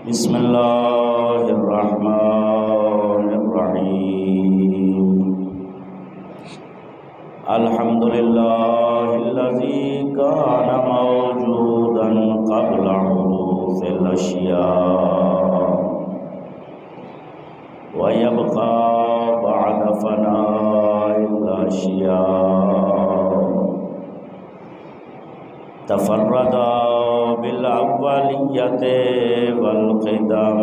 بسم اللہ الرحمن الرحیم الحمد للہ الذی کان موجودا قبل حدوث الاشیاء ویبقى بعد فناء الاشیاء تفرد بالأولية والقدم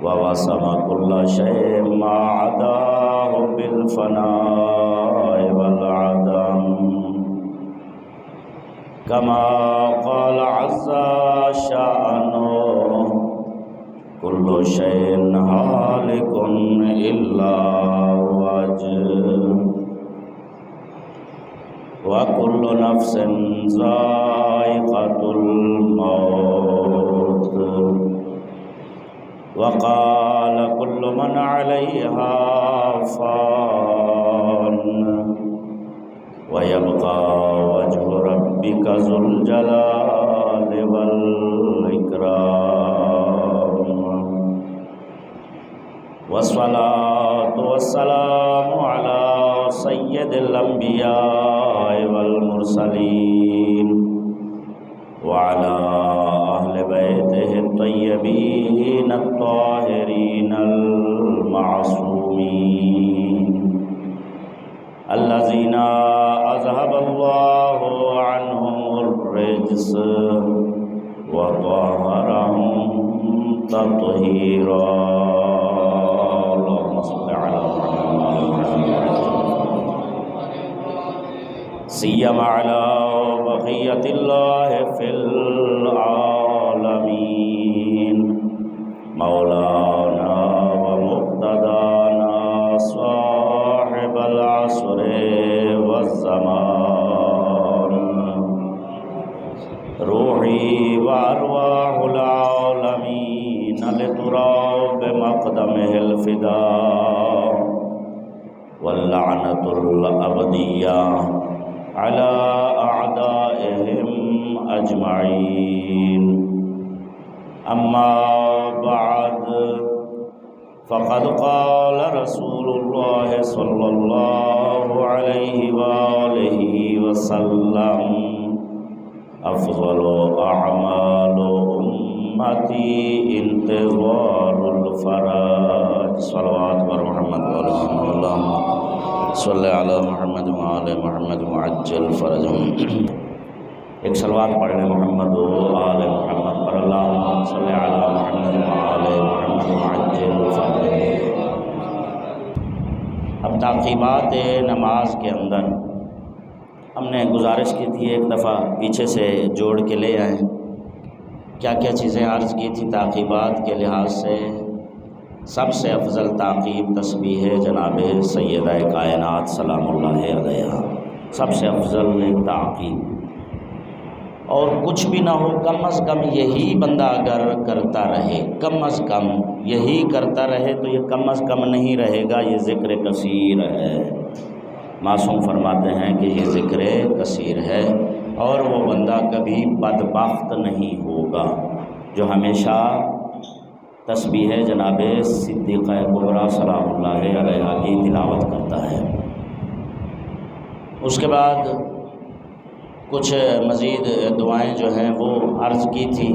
ووسم كل شيء ما عداه بالفناء والعدم كما قال عز شأنه كل شيء هالك إلا وجهه وَكُلُّ نَفْسٍ ذَائِقَةُ الْمَوْتِ وَقَالَ كُلُّ مَنْ عَلَيْهَا فَانٍ وَيَبْقَى وَجْهُ رَبِّكَ ذُو الْجَلَالِ وَالْإِكْرَامِ وَالصَّلَاةُ وَالسَّلَامُ عَلَى سید الانبیاء والمرسلین وعلى اہل بیتہ الطیبین الطاہرین المعصومین الذین اذهب اللہ عنہم الرجس وطہرہم تطہیرا اللہم صل علی محمد سیما علی بقیت اللہ فی العالمین مولانا و مقتدانا صاحب العصر والزمان روحی و ارواح العالمین لتراب مقدمہ الفداء واللعنة الابدیہ على أعدائهم أجمعين أما بعد فقد قال رسول الله صلى الله عليه وآله وسلم أفضل أعمال أمتي انتظار الفرج صلوات محمد اللهم صلی علی محمد وعلی محمد معجل فرجهم ایک صلوات پڑھ لیں محمد و آل محمد پر اللہم صلی علی محمد وعلی محمد معجل فرجهم۔ اب تعقیبات نماز کے اندر ہم نے گزارش کی تھی، ایک دفعہ پیچھے سے جوڑ کے لے آئیں کیا کیا چیزیں عرض کی تھی تعقیبات کے لحاظ سے۔ سب سے افضل تعقیب تسبیح جناب سیدہ کائنات سلام اللہ علیہا، سب سے افضل تعقیب، اور کچھ بھی نہ ہو کم از کم یہی بندہ اگر کرتا رہے، کم از کم یہی کرتا رہے تو یہ کم از کم نہیں رہے گا، یہ ذکر کثیر ہے۔ معصوم فرماتے ہیں کہ یہ ذکر کثیر ہے، اور وہ بندہ کبھی بدبخت نہیں ہوگا جو ہمیشہ تسبیح جناب صدیقہ کبریٰ سلام اللہ علیہا کی تلاوت کرتا ہے۔ اس کے بعد کچھ مزید دعائیں جو ہیں وہ عرض کی تھی،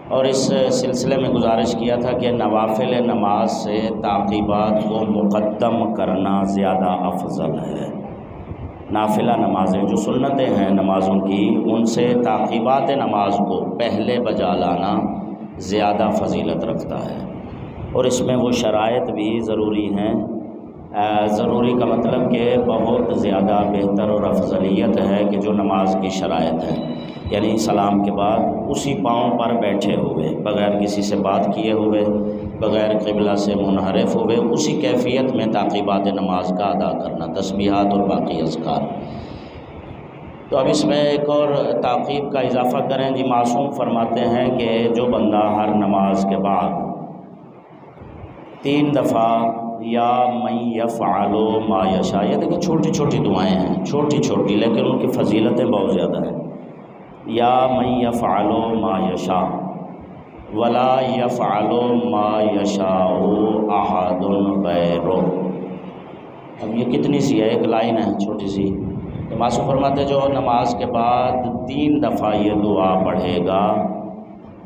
اور اس سلسلے میں گزارش کیا تھا کہ نوافل نماز سے تعقیبات کو مقدم کرنا زیادہ افضل ہے۔ نافلہ نمازیں جو سنتیں ہیں نمازوں کی، ان سے تعقیبات نماز کو پہلے بجا لانا زیادہ فضیلت رکھتا ہے، اور اس میں وہ شرائط بھی ضروری ہیں۔ ضروری کا مطلب کہ بہت زیادہ بہتر اور افضلیت ہے کہ جو نماز کی شرائط ہے، یعنی سلام کے بعد اسی پاؤں پر بیٹھے ہوئے، بغیر کسی سے بات کیے ہوئے، بغیر قبلہ سے منحرف ہوئے، اسی کیفیت میں تعقیبات نماز کا ادا کرنا، تسبیحات اور باقی اذکار۔ تو اب اس میں ایک اور تعقیب کا اضافہ کریں جی۔ معصوم فرماتے ہیں کہ جو بندہ ہر نماز کے بعد 3 دفعہ یا من یفعل ما یشاء، یہ دیکھیں چھوٹی چھوٹی دعائیں ہیں، چھوٹی چھوٹی، لیکن ان کی فضیلتیں بہت زیادہ ہیں۔ یا من یفعل ما یشاء ولا یفعل ما یشاء احد غیرہ۔ اب یہ کتنی سی ہے، ایک لائن ہے چھوٹی سی۔ تو معصوم فرماتے جو نماز کے بعد 3 دفعہ یہ دعا پڑھے گا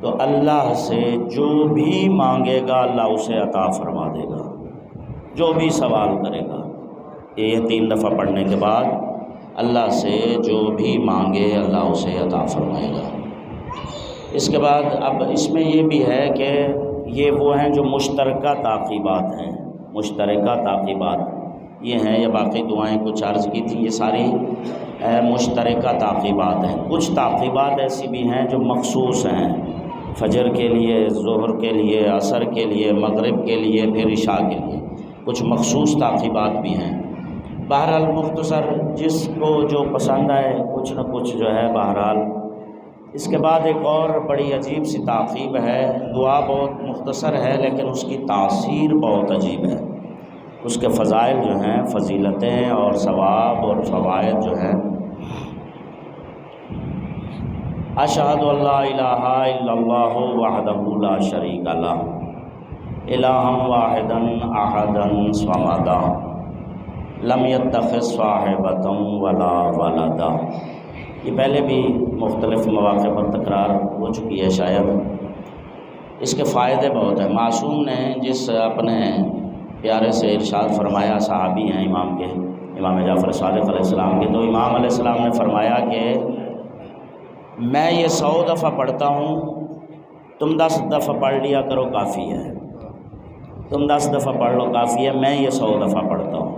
تو اللہ سے جو بھی مانگے گا اللہ اسے عطا فرما دے گا، جو بھی سوال کرے گا۔ یہ 3 دفعہ پڑھنے کے بعد اللہ سے جو بھی مانگے اللہ اسے عطا فرمائے گا۔ اس کے بعد اب اس میں یہ بھی ہے کہ یہ وہ ہیں جو مشترکہ تعقیبات ہیں، مشترکہ تعقیبات یہ ہیں، یہ باقی دعائیں کچھ عرض کی تھیں، یہ ساری مشترکہ تعقیبات ہیں۔ کچھ تعقیبات ایسی بھی ہیں جو مخصوص ہیں، فجر کے لیے، ظہر کے لیے، عصر کے لیے، مغرب کے لیے، پھر عشاء کے لیے کچھ مخصوص تعقیبات بھی ہیں۔ بہرحال مختصر جس کو جو پسند آئے کچھ نہ کچھ جو ہے بہرحال۔ اس کے بعد ایک اور بڑی عجیب سی تعقیب ہے، دعا بہت مختصر ہے لیکن اس کی تاثیر بہت عجیب ہے، اس کے فضائل جو ہیں، فضیلتیں اور ثواب اور فوائد جو ہیں۔ اشہد ان لا الہ الا اللہ وحدہ لا شریک لہ الہا واحدا احدا صمدا لم یتخذ صاحبۃ ولا ولدا۔ یہ پہلے بھی مختلف مواقع پر تکرار ہو چکی ہے شاید۔ اس کے فائدے بہت ہیں۔ معصوم نے جس اپنے پیارے سے ارشاد فرمایا، صحابی ہیں امام کے، امام جعفر صادق علیہ السلام کے، تو امام علیہ السلام نے فرمایا کہ میں یہ 100 دفعہ پڑھتا ہوں، تم 10 دفعہ پڑھ لیا کرو کافی ہے، تم 10 دفعہ پڑھ لو کافی ہے، میں یہ 100 دفعہ پڑھتا ہوں۔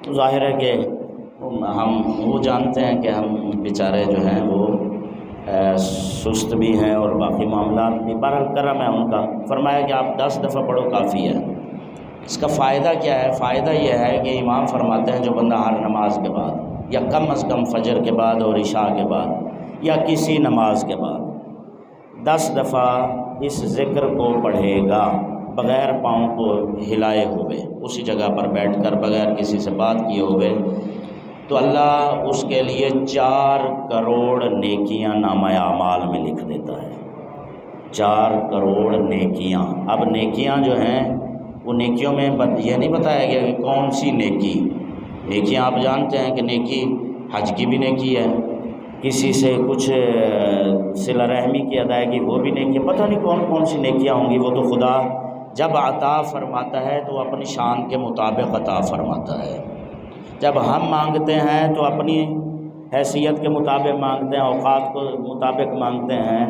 تو ظاہر ہے کہ ہم وہ جانتے ہیں کہ ہم بیچارے جو ہیں وہ سست بھی ہیں اور باقی معاملات بھی، بہرحال کرم ہے ان کا۔ فرمایا کہ آپ 10 دفعہ پڑھو کافی ہے۔ اس کا فائدہ کیا ہے؟ فائدہ یہ ہے کہ امام فرماتے ہیں جو بندہ ہر نماز کے بعد یا کم از کم فجر کے بعد اور عشاء کے بعد یا کسی نماز کے بعد 10 دفعہ اس ذکر کو پڑھے گا بغیر پاؤں کو ہلائے ہوئے، اسی جگہ پر بیٹھ کر بغیر کسی سے بات کیے ہوئے، تو اللہ اس کے لیے 4 کروڑ نیکیاں نامہ اعمال میں لکھ دیتا ہے۔ 4 کروڑ نیکیاں۔ اب نیکیاں جو ہیں وہ نیکیوں میں یہ نہیں بتایا گیا کہ کون سی نیکی۔ نیکیاں آپ جانتے ہیں کہ نیکی حج کی بھی نیکی ہے، کسی سے کچھ صلہ رحمی کی ادائیگی وہ بھی نیکی ہے، پتہ نہیں کون کون سی نیکیاں ہوں گی۔ وہ تو خدا جب عطا فرماتا ہے تو اپنی شان کے مطابق عطا فرماتا ہے۔ جب ہم مانگتے ہیں تو اپنی حیثیت کے مطابق مانگتے ہیں، اوقات کو مطابق مانگتے ہیں،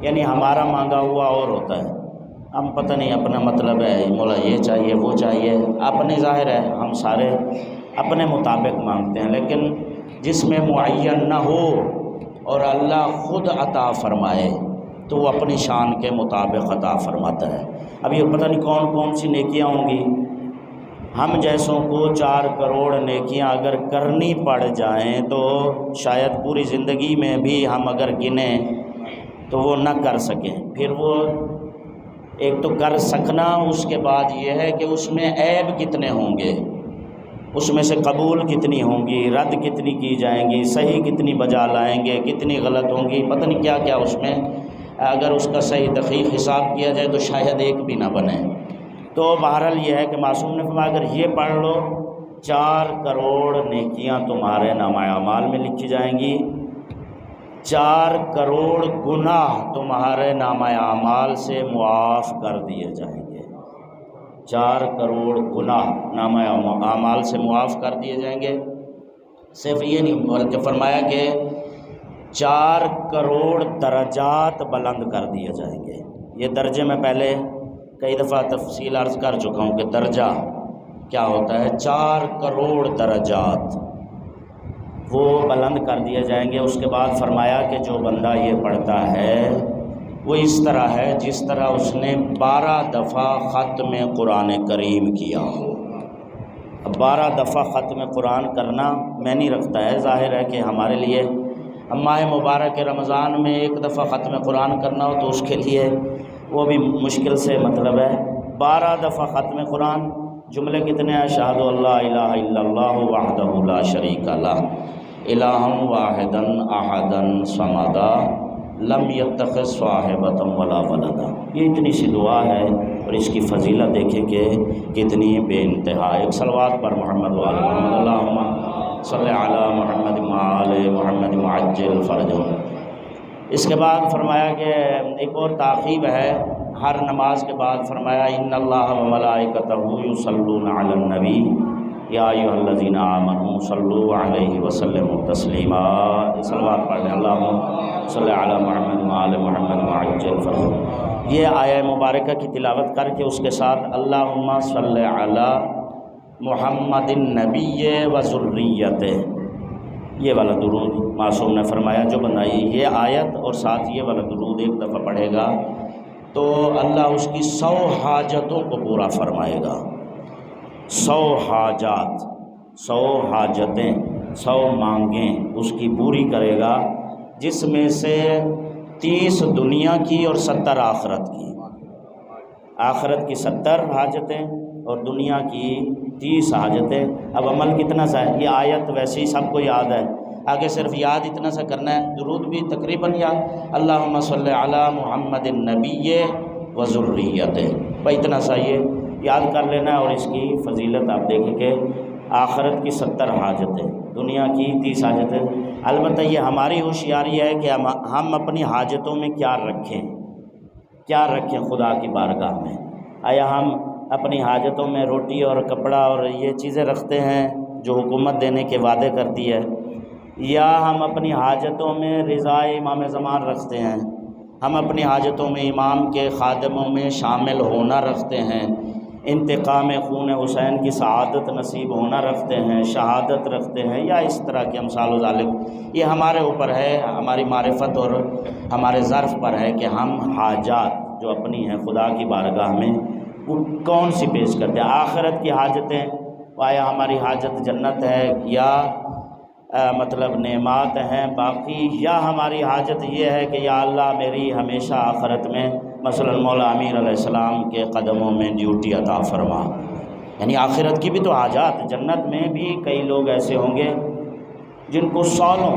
یعنی ہمارا مانگا ہوا اور ہوتا ہے۔ ہم پتہ نہیں اپنا مطلب ہے مولا یہ چاہیے وہ چاہیے، اپنے ظاہر ہے ہم سارے اپنے مطابق مانگتے ہیں، لیکن جس میں معین نہ ہو اور اللہ خود عطا فرمائے تو وہ اپنی شان کے مطابق عطا فرماتا ہے۔ اب یہ پتہ نہیں کون کون سی نیکیاں ہوں گی۔ ہم جیسوں کو 4 کروڑ نیکیاں اگر کرنی پڑ جائیں تو شاید پوری زندگی میں بھی ہم اگر گنیں تو وہ نہ کر سکیں۔ پھر وہ ایک تو کر سکنا، اس کے بعد یہ ہے کہ اس میں عیب کتنے ہوں گے، اس میں سے قبول کتنی ہوں گی، رد کتنی کی جائیں گی، صحیح کتنی بجا لائیں گے، کتنی غلط ہوں گی، پتہ نہیں کیا کیا اس میں، اگر اس کا صحیح دقیق حساب کیا جائے تو شاید ایک بھی نہ بنے۔ تو بہرحال یہ ہے کہ معصوم نے فرمایا اگر یہ پڑھ لو 4 کروڑ نیکیاں تمہارے نامہ اعمال میں لکھی جائیں گی، 4 کروڑ گناہ تمہارے نامہ اعمال سے معاف کر دیے جائیں گے۔ 4 کروڑ گناہ نامہ اعمال سے معاف کر دیے جائیں گے۔ صرف یہ نہیں بلکہ فرمایا کہ 4 کروڑ درجات بلند کر دیے جائیں گے۔ یہ درجے میں پہلے کئی دفعہ تفصیل عرض کر چکا ہوں کہ درجہ کیا ہوتا ہے۔ 4 کروڑ درجات وہ بلند کر دیے جائیں گے۔ اس کے بعد فرمایا کہ جو بندہ یہ پڑھتا ہے وہ اس طرح ہے جس طرح اس نے 12 دفعہ ختم قرآن کریم کیا ہو۔ اب 12 دفعہ ختم قرآن کرنا میں نہیں رکھتا ہے، ظاہر ہے کہ ہمارے لیے ماہ مبارک رمضان میں 1 دفعہ ختم قرآن کرنا ہو تو اس کے لیے وہ بھی مشکل سے مطلب ہے۔ 12 دفعہ ختم قرآن، جملے کتنے ہیں؟ اشہد ان لا الہ الا اللہ وحدہ لا شریک لہ الہا واحدا احدا صمدا لم یتخذ صاحبۃ ولا ولدا۔ یہ اتنی سی دعا ہے اور اس کی فضیلت دیکھیں کہ کتنی بے انتہا۔ ایک صلوات پر محمد وآل محمد، اللہم صلی علی محمد وآل محمد وعجل فرجهم۔ اس کے بعد فرمایا کہ ایک اور تاخیب ہے، ہر نماز کے بعد فرمایا ان اللہ وملائکتہ یصلون علی النبی یا ایھا الذین آمنوا صلوا علیہ وسلموا تسلیما۔ صلوات پڑھ لیں، اللہم صلی علی محمد وآل محمد وعجل فرجهم۔ یہ آیہ مبارکہ کی تلاوت کر کے اس کے ساتھ اللہم صلی علی محمد النبی وذریتہ، یہ والا درود معصوم نے فرمایا جو بندہ یہ آیت اور ساتھ یہ والا درود ایک دفعہ پڑھے گا تو اللہ اس کی 100 حاجتوں کو پورا فرمائے گا۔ 100 حاجات، 100 حاجتیں، 100 مانگیں اس کی پوری کرے گا، جس میں سے 30 دنیا کی اور 70 آخرت کی۔ آخرت کی 70 حاجتیں اور دنیا کی 30 حاجتیں۔ اب عمل کتنا سا ہے؟ یہ آیت ویسے ہی سب کو یاد ہے، آگے صرف یاد اتنا سا کرنا ہے، درود بھی تقریباً یاد، اللہم صلی علی محمد النبی وذریتہ، بھائی اتنا سا یہ یاد کر لینا ہے۔ اور اس کی فضیلت آپ دیکھیں کہ آخرت کی 70 حاجتیں، دنیا کی 30 حاجتیں۔ البتہ یہ ہماری ہوشیاری ہے کہ ہم اپنی حاجتوں میں کیا رکھیں خدا کی بارگاہ میں۔ آیا ہم اپنی حاجتوں میں روٹی اور کپڑا اور یہ چیزیں رکھتے ہیں جو حکومت دینے کے وعدے کرتی ہے، یا ہم اپنی حاجتوں میں رضا امام زمان رکھتے ہیں، ہم اپنی حاجتوں میں امام کے خادموں میں شامل ہونا رکھتے ہیں، انتقام خون حسین کی سعادت نصیب ہونا رکھتے ہیں، شہادت رکھتے ہیں، یا اس طرح کے امثال و ذالک۔ یہ ہمارے اوپر ہے، ہماری معرفت اور ہمارے ظرف پر ہے کہ ہم حاجات جو اپنی ہیں خدا کی بارگاہ میں وہ کون سی پیش کرتے ہیں۔ آخرت کی حاجتیں، آیا ہماری حاجت جنت ہے یا مطلب نعمات ہیں باقی، یا ہماری حاجت یہ ہے کہ یا اللہ میری ہمیشہ آخرت میں مثلا مولا امیر علیہ السلام کے قدموں میں ڈیوٹی عطا فرما۔ یعنی آخرت کی بھی تو حاجات، جنت میں بھی کئی لوگ ایسے ہوں گے جن کو سالوں،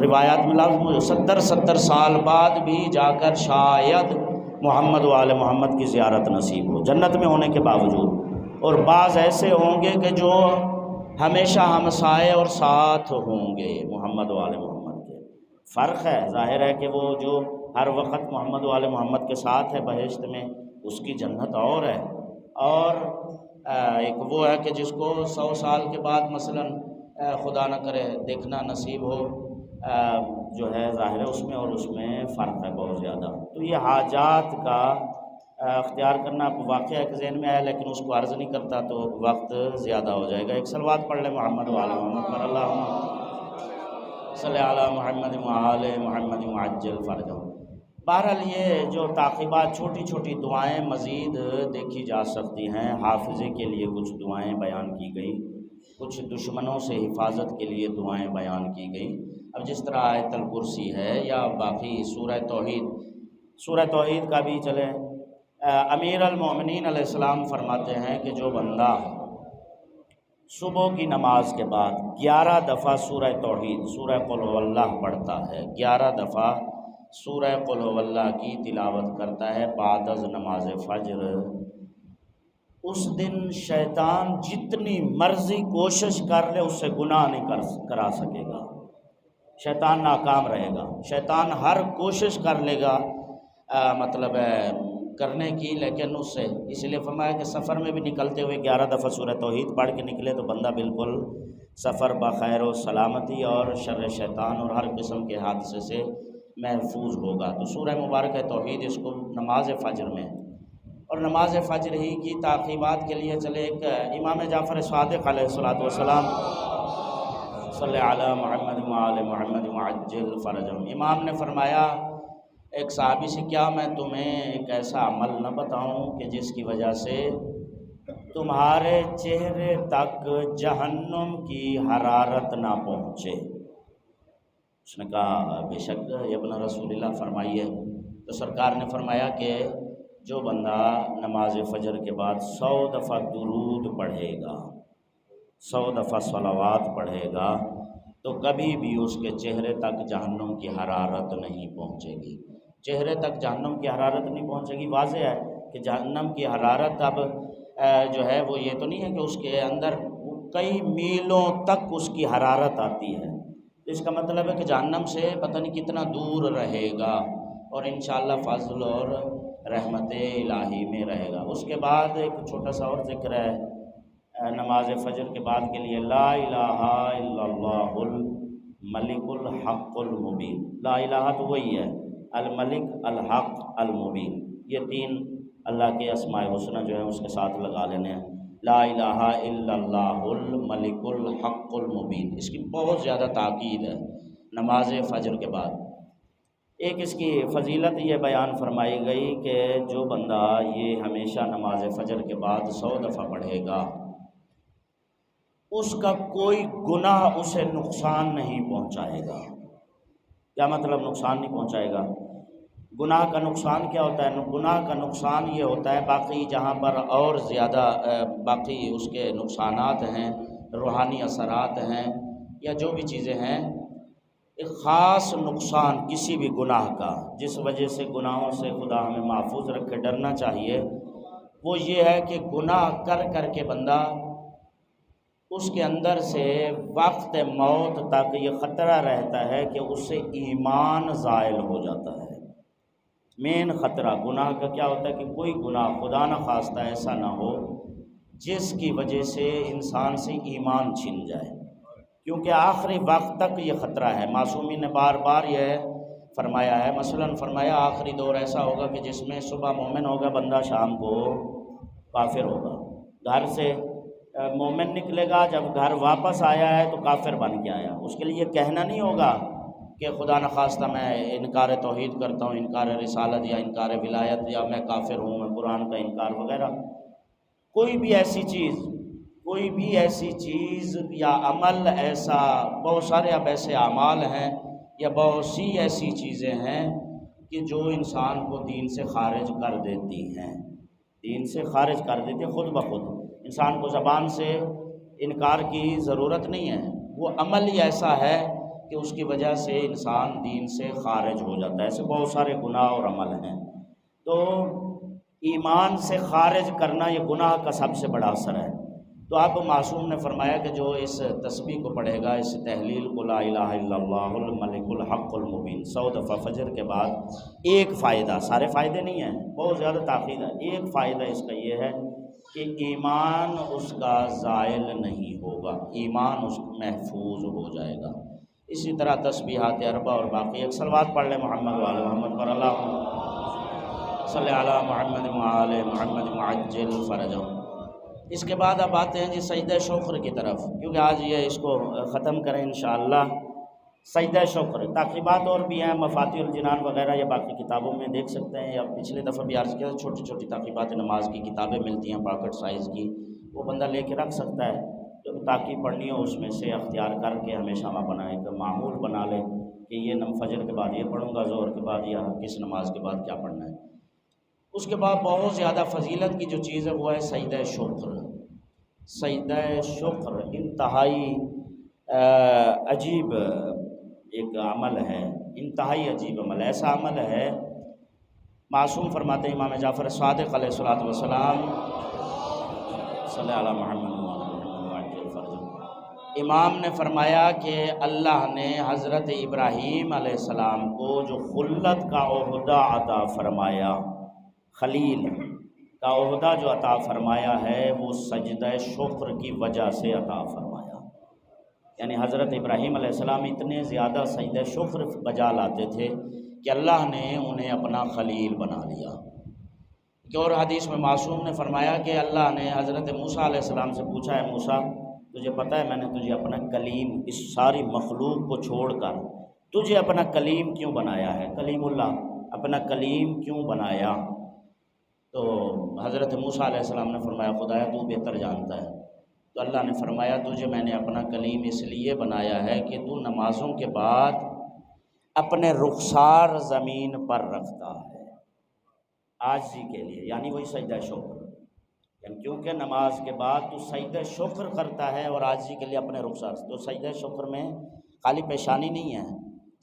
روایات میں لفظ 70 سال بعد بھی جا کر شاید محمد وآل محمد کی زیارت نصیب ہو، جنت میں ہونے کے باوجود۔ اور بعض ایسے ہوں گے کہ جو ہمیشہ ہمسائے اور ساتھ ہوں گے محمد وآل محمد کے۔ فرق ہے، ظاہر ہے کہ وہ جو ہر وقت محمد وآل محمد کے ساتھ ہے بہشت میں، اس کی جنت اور ہے، اور ایک وہ ہے کہ جس کو 100 سال کے بعد مثلا خدا نہ کرے دیکھنا نصیب ہو، جو ہے ظاہر ہے اس میں اور اس میں فرق ہے بہت زیادہ۔ تو یہ حاجات کا اختیار کرنا واقعہ ایک ذہن میں ہے، لیکن اس کو عرض نہیں کرتا تو وقت زیادہ ہو جائے گا۔ ایک صلوات پڑھ لیں محمد وآل محمد پر، اللہم صلی علی محمد وآل محمد وعجل فرجهم۔ بہرحال یہ جو تعقیبات، چھوٹی چھوٹی دعائیں مزید دیکھی جا سکتی ہیں۔ حافظے کے لیے کچھ دعائیں بیان کی گئیں، کچھ دشمنوں سے حفاظت کے لیے دعائیں بیان کی گئیں۔ اب جس طرح آیت الکرسی ہے یا باقی سورہ توحید کا بھی چلے، امیر المومنین علیہ السلام فرماتے ہیں کہ جو بندہ صبح کی نماز کے بعد 11 دفعہ سورہ توحید، سورہ قل هو اللہ پڑھتا ہے، 11 دفعہ سورہ قل هو اللہ کی تلاوت کرتا ہے بعد از نماز فجر، اس دن شیطان جتنی مرضی کوشش کر لے اس سے گناہ نہیں کرا سکے گا، شیطان ناکام رہے گا۔ شیطان ہر کوشش کر لے گا مطلب کرنے کی، لیکن اس سے اس لیے فرمایا کہ سفر میں بھی نکلتے ہوئے 11 دفعہ سورہ توحید پڑھ کے نکلے تو بندہ بالکل سفر بخیر و سلامتی اور شر شیطان اور ہر قسم کے حادثے سے محفوظ ہوگا۔ تو سورہ مبارکہ توحید اس کو نماز فجر میں، اور نماز فجر ہی کی تعقیبات کے لیے چلے ایک امام جعفر صادق علیہ السلام صلی علی محمد وآل محمد وعجل فرجهم۔ امام نے فرمایا ایک صحابی سے، کیا میں تمہیں ایک ایسا عمل نہ بتاؤں کہ جس کی وجہ سے تمہارے چہرے تک جہنم کی حرارت نہ پہنچے؟ اس نے کہا بے شک یا ابن رسول اللہ فرمائیے۔ تو سرکار نے فرمایا کہ جو بندہ نماز فجر کے بعد 100 دفعہ درود پڑھے گا، 100 دفعہ صلوات پڑھے گا، تو کبھی بھی اس کے چہرے تک جہنم کی حرارت نہیں پہنچے گی۔ چہرے تک جہنم کی حرارت نہیں پہنچے گی، واضح ہے کہ جہنم کی حرارت اب جو ہے وہ یہ تو نہیں ہے کہ اس کے اندر کئی میلوں تک اس کی حرارت آتی ہے، اس کا مطلب ہے کہ جہنم سے پتہ نہیں کتنا دور رہے گا، اور انشاءاللہ فضل اور رحمت الہی میں رہے گا۔ اس کے بعد ایک چھوٹا سا اور ذکر ہے نماز فجر کے بعد کے لیے، لا الہ الا اللہ الملک الحق المبین۔ لا الہ تو وہی ہے، الملک، الحق، المبین، یہ تین اللہ کے اسماء حسنی جو ہیں اس کے ساتھ لگا لینے ہیں۔ لا الہ الا اللہ الملک الحق المبین، اس کی بہت زیادہ تاکید ہے نماز فجر کے بعد۔ ایک اس کی فضیلت یہ بیان فرمائی گئی کہ جو بندہ یہ ہمیشہ نماز فجر کے بعد 100 دفعہ پڑھے گا، اس کا کوئی گناہ اسے نقصان نہیں پہنچائے گا۔ کیا مطلب نقصان نہیں پہنچائے گا؟ گناہ کا نقصان کیا ہوتا ہے؟ گناہ کا نقصان یہ ہوتا ہے، باقی جہاں پر اور زیادہ باقی اس کے نقصانات ہیں، روحانی اثرات ہیں یا جو بھی چیزیں ہیں، ایک خاص نقصان کسی بھی گناہ کا جس وجہ سے گناہوں سے خدا ہمیں محفوظ رکھے، ڈرنا چاہیے، وہ یہ ہے کہ گناہ کر کر کے بندہ اس کے اندر سے وقت موت تک یہ خطرہ رہتا ہے کہ اس سے ایمان زائل ہو جاتا ہے۔ مین خطرہ گناہ کا کیا ہوتا ہے کہ کوئی گناہ خدا نہ خواستہ ایسا نہ ہو جس کی وجہ سے انسان سے ایمان چھن جائے، کیونکہ آخری وقت تک یہ خطرہ ہے۔ معصومین نے بار بار یہ فرمایا ہے، مثلاً فرمایا آخری دور ایسا ہوگا کہ جس میں صبح مومن ہوگا بندہ، شام کو کافر ہوگا۔ گھر سے مومن نکلے گا، جب گھر واپس آیا ہے تو کافر بن کے آیا۔ اس کے لیے یہ کہنا نہیں ہوگا کہ خدا نخواستہ میں انکار توحید کرتا ہوں، انکار رسالت یا انکار ولایت، یا میں کافر ہوں، میں قرآن کا انکار وغیرہ۔ کوئی بھی ایسی چیز یا عمل ایسا، بہت سارے اب ایسے اعمال ہیں یا بہت سی ایسی چیزیں ہیں کہ جو انسان کو دین سے خارج کر دیتی ہیں، دین سے خارج کر دیتی ہیں خود بخود۔ انسان کو زبان سے انکار کی ضرورت نہیں ہے، وہ عمل ہی ایسا ہے کہ اس کی وجہ سے انسان دین سے خارج ہو جاتا ہے۔ ایسے بہت سارے گناہ اور عمل ہیں، تو ایمان سے خارج کرنا یہ گناہ کا سب سے بڑا اثر ہے۔ تو اب معصوم نے فرمایا کہ جو اس تسبیح کو پڑھے گا، اس تحلیل کو، لا الہ الا اللہ الملک الحق المبین، 100 دفعہ فجر کے بعد، ایک فائدہ، سارے فائدے نہیں ہیں، بہت زیادہ تاکید ہے، ایک فائدہ اس کا یہ ہے کہ ایمان اس کا زائل نہیں ہوگا، ایمان اس محفوظ ہو جائے گا۔ اسی طرح تسبیحات اربع اور باقی ایک صلوات پڑھ لیں محمد وعلی محمد پر، اللہم صلی علی محمد وعلی محمد معجل فرجہم۔ اس کے بعد اب آتے ہیں جی سجدہ شکر کی طرف، کیونکہ آج یہ اس کو ختم کریں انشاءاللہ۔ سجدہ شکر، تاقیبات اور بھی ہیں، مفاتیح الجنان وغیرہ، یا باقی کتابوں میں دیکھ سکتے ہیں، یا پچھلے دفعہ بھی عرض کیا، چھوٹی چھوٹی تاقیبات نماز کی کتابیں ملتی ہیں پاکٹ سائز کی، وہ بندہ لے کے رکھ سکتا ہے، جو تاکہ پڑھنی ہو اس میں سے اختیار کر کے ہمیشہ بنائے، کہ معمول بنا لے کہ یہ فجر کے بعد یہ پڑھوں گا، ظہر کے بعد یا کس نماز کے بعد کیا پڑھنا ہے۔ اس کے بعد بہت زیادہ فضیلت کی جو چیز ہے وہ ہے سجدہ شکر۔ سجدہ شکر انتہائی عجیب ایک عمل ہے، انتہائی عجیب عمل ہے، ایسا عمل ہے، معصوم فرماتے ہیں امام جعفر صادق علیہ الصلوۃ والسلام، صلی علی محمد وعجل فرجہ، امام نے فرمایا کہ اللہ نے حضرت ابراہیم علیہ السلام کو جو خلت کا عہدہ عطا فرمایا، خلیل کا عہدہ جو عطا فرمایا ہے، وہ سجدہ شکر کی وجہ سے عطا فرمایا۔ یعنی حضرت ابراہیم علیہ السلام اتنے زیادہ سجدہ شکر بجا لاتے تھے کہ اللہ نے انہیں اپنا خلیل بنا لیا۔ کہ اور حدیث میں معصوم نے فرمایا کہ اللہ نے حضرت موسیٰ علیہ السلام سے پوچھا، ہے موسیٰ تجھے پتہ ہے میں نے تجھے اپنا کلیم، اس ساری مخلوق کو چھوڑ کر تجھے اپنا کلیم کیوں بنایا ہے؟ کلیم اللہ، اپنا کلیم کیوں بنایا؟ تو حضرت موسیٰ علیہ السلام نے فرمایا خدایا تو بہتر جانتا ہے۔ تو اللہ نے فرمایا تجھے میں نے اپنا کلیم اس لیے بنایا ہے کہ تو نمازوں کے بعد اپنے رخسار زمین پر رکھتا ہے عاجزی کے لیے، یعنی وہی سجدہ شکر، یعنی کیونکہ نماز کے بعد تو سجدہ شکر کرتا ہے اور عاجزی کے لیے اپنے رخسار، تو سجدہ شکر میں خالی پیشانی نہیں ہے،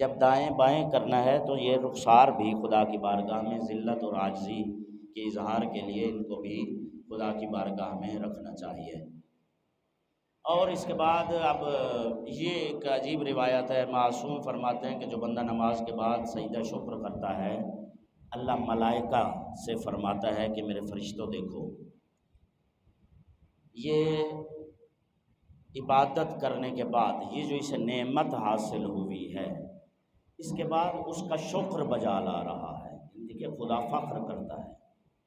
جب دائیں بائیں کرنا ہے تو یہ رخسار بھی خدا کی بارگاہ میں ذلت اور عاجزی کے اظہار کے لیے ان کو بھی خدا کی بارگاہ میں رکھنا چاہیے۔ اور اس کے بعد اب یہ ایک عجیب روایت ہے، معصوم فرماتے ہیں کہ جو بندہ نماز کے بعد سجدہ شکر کرتا ہے، اللہ ملائکہ سے فرماتا ہے کہ میرے فرشتوں دیکھو، یہ عبادت کرنے کے بعد یہ جو اسے نعمت حاصل ہوئی ہے، اس کے بعد اس کا شکر بجا لا رہا ہے۔ دیکھیے خدا فخر کرتا ہے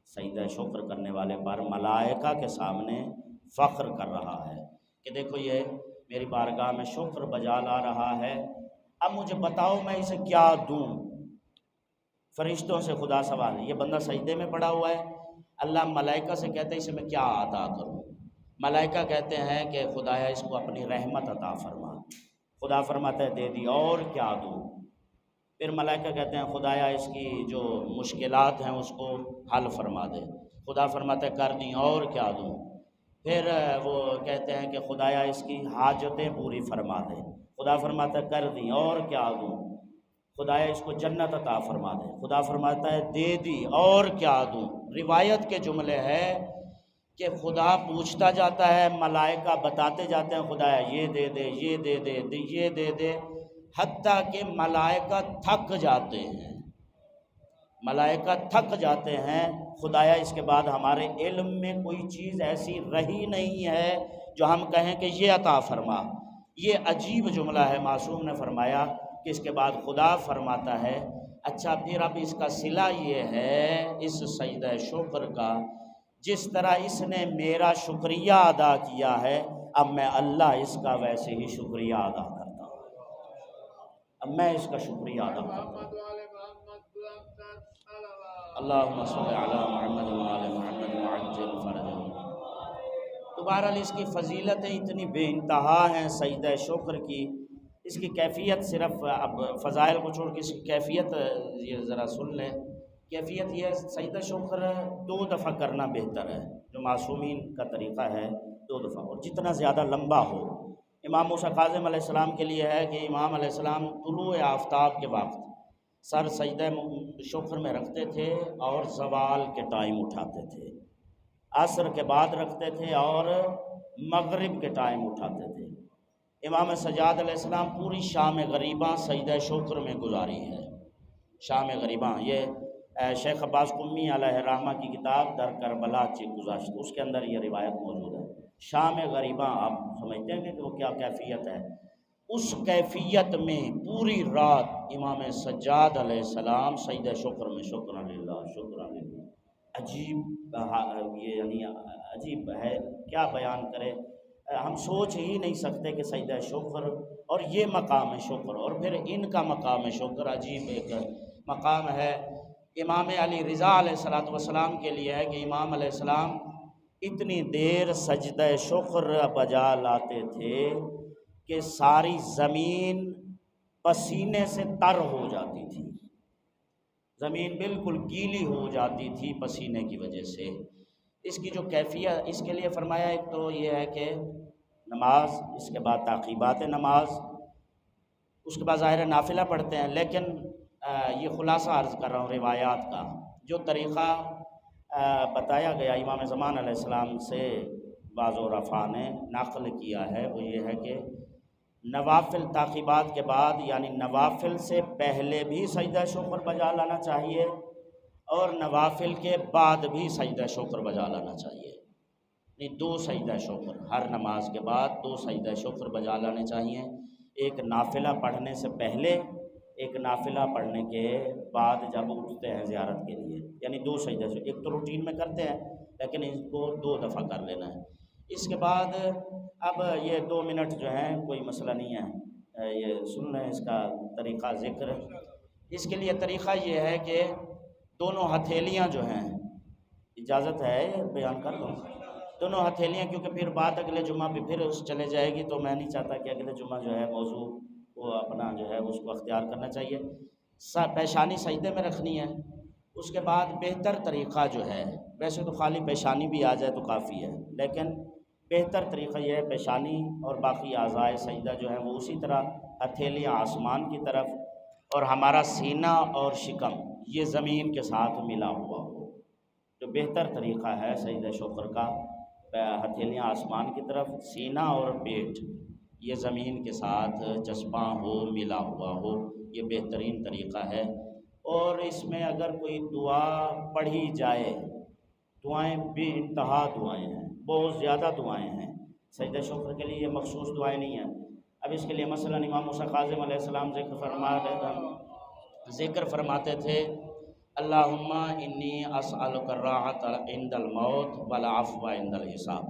سجدہ شکر کرنے والے پر، ملائکہ کے سامنے فخر کر رہا ہے کہ دیکھو یہ میری بارگاہ میں شکر بجا لا رہا ہے، اب مجھے بتاؤ میں اسے کیا دوں۔ فرشتوں سے خدا سوال ہے، یہ بندہ سجدے میں پڑا ہوا ہے، اللہ ملائکہ سے کہتے ہیں اسے میں کیا عطا کروں۔ ملائکہ کہتے ہیں کہ خدایا اس کو اپنی رحمت عطا فرما، خدا فرماتا ہے دے دی، اور کیا دوں۔ پھر ملائکہ کہتے ہیں خدایا اس کی جو مشکلات ہیں اس کو حل فرما دے، خدا فرماتا ہے کر دی، اور کیا دوں۔ پھر وہ کہتے ہیں کہ خدایا اس کی حاجتیں پوری فرما دے، خدا فرماتا ہے کر دی، اور کیا دوں۔ خدایا اس کو جنت عطا فرما دے، خدا فرماتا ہے دے دی، اور کیا دوں۔ روایت کے جملے ہے کہ خدا پوچھتا جاتا ہے، ملائکہ بتاتے جاتے ہیں خدایا یہ دے دے، یہ دے دے، یہ دے دے، حتیٰ کہ ملائکہ تھک جاتے ہیں، ملائکہ تھک جاتے ہیں، خدایا اس کے بعد ہمارے علم میں کوئی چیز ایسی رہی نہیں ہے جو ہم کہیں کہ یہ عطا فرما۔ یہ عجیب جملہ ہے، معصوم نے فرمایا کہ اس کے بعد خدا فرماتا ہے اچھا پھر اب اس کا صلہ یہ ہے اس سجدہ شکر کا، جس طرح اس نے میرا شکریہ ادا کیا ہے، اب میں اللہ اس کا ویسے ہی شکریہ ادا کرتا ہوں، اب میں اس کا شکریہ ادا کرتا ہوں۔ اللہم صلی علی محمد وآل محمد وعجل فرجہم۔ تو بہرحال اس کی فضیلتیں اتنی بے انتہا ہیں سجدہ شکر کی، اس کی کیفیت صرف اب فضائل کو چھوڑ کے اس کی کیفیت یہ ذرا سن لیں۔ کیفیت یہ ہے سجدہ شکر 2 دفعہ کرنا بہتر ہے، جو معصومین کا طریقہ ہے 2 دفعہ، اور جتنا زیادہ لمبا ہو۔ امام موسیٰ کاظم علیہ السلام کے لیے ہے کہ امام علیہ السلام طلوع آفتاب کے وقت سر سجدہ شکر میں رکھتے تھے اور زوال کے ٹائم اٹھاتے تھے، عصر کے بعد رکھتے تھے اور مغرب کے ٹائم اٹھاتے تھے۔ امام سجاد علیہ السلام پوری شام غریباں سجدہ شکر میں گزاری ہے۔ شام غریباں یہ شیخ عباس قمی علیہ الرحمہ کی کتاب در کربلا چی گزشت، اس کے اندر یہ روایت موجود ہے۔ شام غریباں آپ سمجھتے ہیں کہ وہ کیا کیفیت ہے، اس کیفیت میں پوری رات امام سجاد علیہ السلام سجدہ شکر میں شکر للہ شکر للہ، عجیب یہ یعنی عجیب ہے، کیا بیان کرے، ہم سوچ ہی نہیں سکتے کہ سجدہ شکر اور یہ مقام شکر اور پھر ان کا مقام شکر عجیب ایک مقام ہے۔ امام علی رضا علیہ السلام کے لیے ہے کہ امام علیہ السلام اتنی دیر سجدہ شکر بجا لاتے تھے کہ ساری زمین پسینے سے تر ہو جاتی تھی، زمین بالکل گیلی ہو جاتی تھی پسینے کی وجہ سے۔ اس کی جو کیفیت اس کے لیے فرمایا، ایک تو یہ ہے کہ نماز، اس کے بعد تعقیبات نماز، اس کے بعد ظاہر نافلہ پڑھتے ہیں، لیکن یہ خلاصہ عرض کر رہا ہوں روایات کا۔ جو طریقہ بتایا گیا امام زمان علیہ السلام سے بعض عرفاء نے نقل کیا ہے، وہ یہ ہے کہ نوافل تعقیبات کے بعد یعنی نوافل سے پہلے بھی سجدہ شکر بجا لانا چاہیے اور نوافل کے بعد بھی سجدہ شکر بجا لانا چاہیے، یعنی 2 سجدہ شکر، ہر نماز کے بعد 2 سجدہ شکر بجا لانے چاہیے، ایک نافلہ پڑھنے سے پہلے، ایک نافلہ پڑھنے کے بعد جب اٹھتے ہیں زیارت کے لیے، یعنی 2 سجدہ شکر، ایک تو روٹین میں کرتے ہیں لیکن اس کو 2 دفعہ کر لینا ہے۔ اس کے بعد اب یہ 2 منٹ جو ہیں کوئی مسئلہ نہیں ہے، یہ سن لیں اس کا طریقہ ذکر۔ اس کے لیے طریقہ یہ ہے کہ دونوں ہتھیلیاں جو ہیں، اجازت ہے بیان کر لوں، دونوں ہتھیلیاں، کیونکہ پھر بات اگلے جمعہ پہ پھر اس چلے جائے گی، تو میں نہیں چاہتا کہ اگلے جمعہ جو ہے موضوع وہ اپنا جو ہے اس کو اختیار کرنا چاہیے۔ پیشانی سجدے میں رکھنی ہے۔ اس کے بعد بہتر طریقہ جو ہے، ویسے تو خالی پیشانی بھی آ جائے تو کافی ہے، لیکن بہتر طریقہ یہ ہے پیشانی اور باقی اعضائے سجدہ جو ہیں وہ اسی طرح، ہتھیلیاں آسمان کی طرف اور ہمارا سینہ اور شکم یہ زمین کے ساتھ ملا ہوا ہو۔ جو بہتر طریقہ ہے سجدہ شکر کا، ہتھیلیاں آسمان کی طرف، سینہ اور پیٹ یہ زمین کے ساتھ چسپاں ہو، ملا ہوا ہو، یہ بہترین طریقہ ہے۔ اور اس میں اگر کوئی دعا پڑھی جائے، دعائیں بے انتہا دعائیں ہیں، بہت زیادہ دعائیں ہیں سجدہ شکر کے لیے، یہ مخصوص دعائیں نہیں ہیں۔ اب اس کے لیے مثلا امام موسیٰ کاظم علیہ السلام ذکر فرماتے تھے، اللہم انی اسألک الراحۃ عند الموت والعفو عند الحساب۔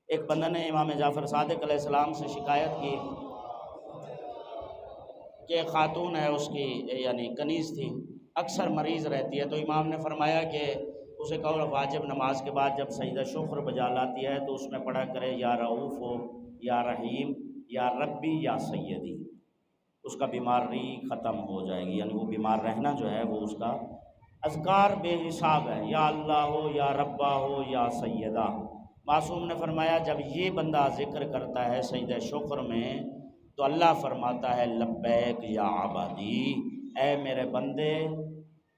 ایک بندہ نے امام جعفر صادق علیہ السلام سے شکایت کی کہ خاتون ہے، اس کی یعنی کنیز تھی، اکثر مریض رہتی ہے، تو امام نے فرمایا کہ اسے کہو واجب نماز کے بعد جب سجدہ شکر بجا لاتی ہے تو اس میں پڑھا کرے یا رؤوف ہو، یا رحیم، یا ربی، یا سیدی، اس کا بیماری ختم ہو جائے گی، یعنی وہ بیمار رہنا جو ہے وہ اس کا اذکار بے حساب ہے، یا اللہ ہو، یا ربا ہو، یا سیدہ۔ معصوم نے فرمایا جب یہ بندہ ذکر کرتا ہے سجدہ شکر میں تو اللہ فرماتا ہے لبیک یا عبادی، اے میرے بندے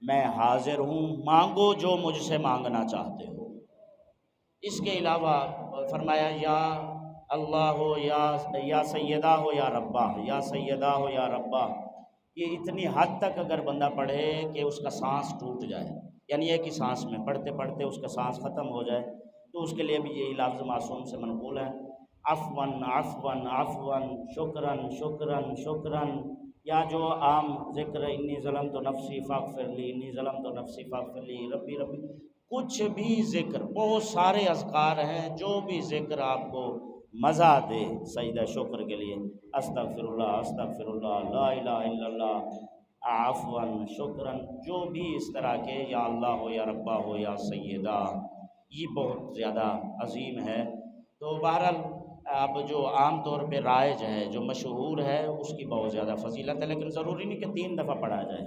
میں حاضر ہوں، مانگو جو مجھ سے مانگنا چاہتے ہو۔ اس کے علاوہ فرمایا یا اللہ ہو، یا سیدہ ہو، یا ربا، یا سیدہ ہو، یا ربا، یہ اتنی حد تک اگر بندہ پڑھے کہ اس کا سانس ٹوٹ جائے، یعنی ایک ہی سانس میں پڑھتے پڑھتے اس کا سانس ختم ہو جائے، تو اس کے لیے بھی یہی لفظ معصوم سے منقول ہے، عفواً عفواً عفواً، شکراً شکراً شکراً، یا جو عام ذکر انی ظلمت نفسی فاغفر لی، انی ظلمت نفسی فاغفر لی، ربی ربی، کچھ بھی ذکر، بہت سارے اذکار ہیں، جو بھی ذکر آپ کو مزہ دے سجدہ شکر کے لیے، استغفر اللہ، لا الہ الا اللہ، عفواً شکراً، جو بھی اس طرح کے یا اللہ ہو، یا ربا ہو، یا سیدہ، یہ بہت زیادہ عظیم ہے۔ تو بہرحال اب جو عام طور پہ رائج ہے، جو مشہور ہے، اس کی بہت زیادہ فضیلت ہے، لیکن ضروری نہیں کہ 3 دفعہ پڑھا جائے،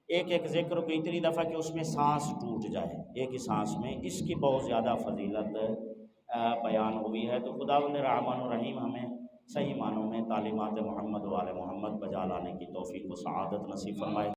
ایک ایک ذکر کو اتنی دفعہ کہ اس میں سانس ٹوٹ جائے، ایک ہی سانس میں، اس کی بہت زیادہ فضیلت بیان ہوئی ہے۔ تو خداوند رحمن الرحیم ہمیں صحیح معنوں میں تعلیمات محمد و آل محمد بجا لانے کی توفیق و سعادت نصیب فرمائے۔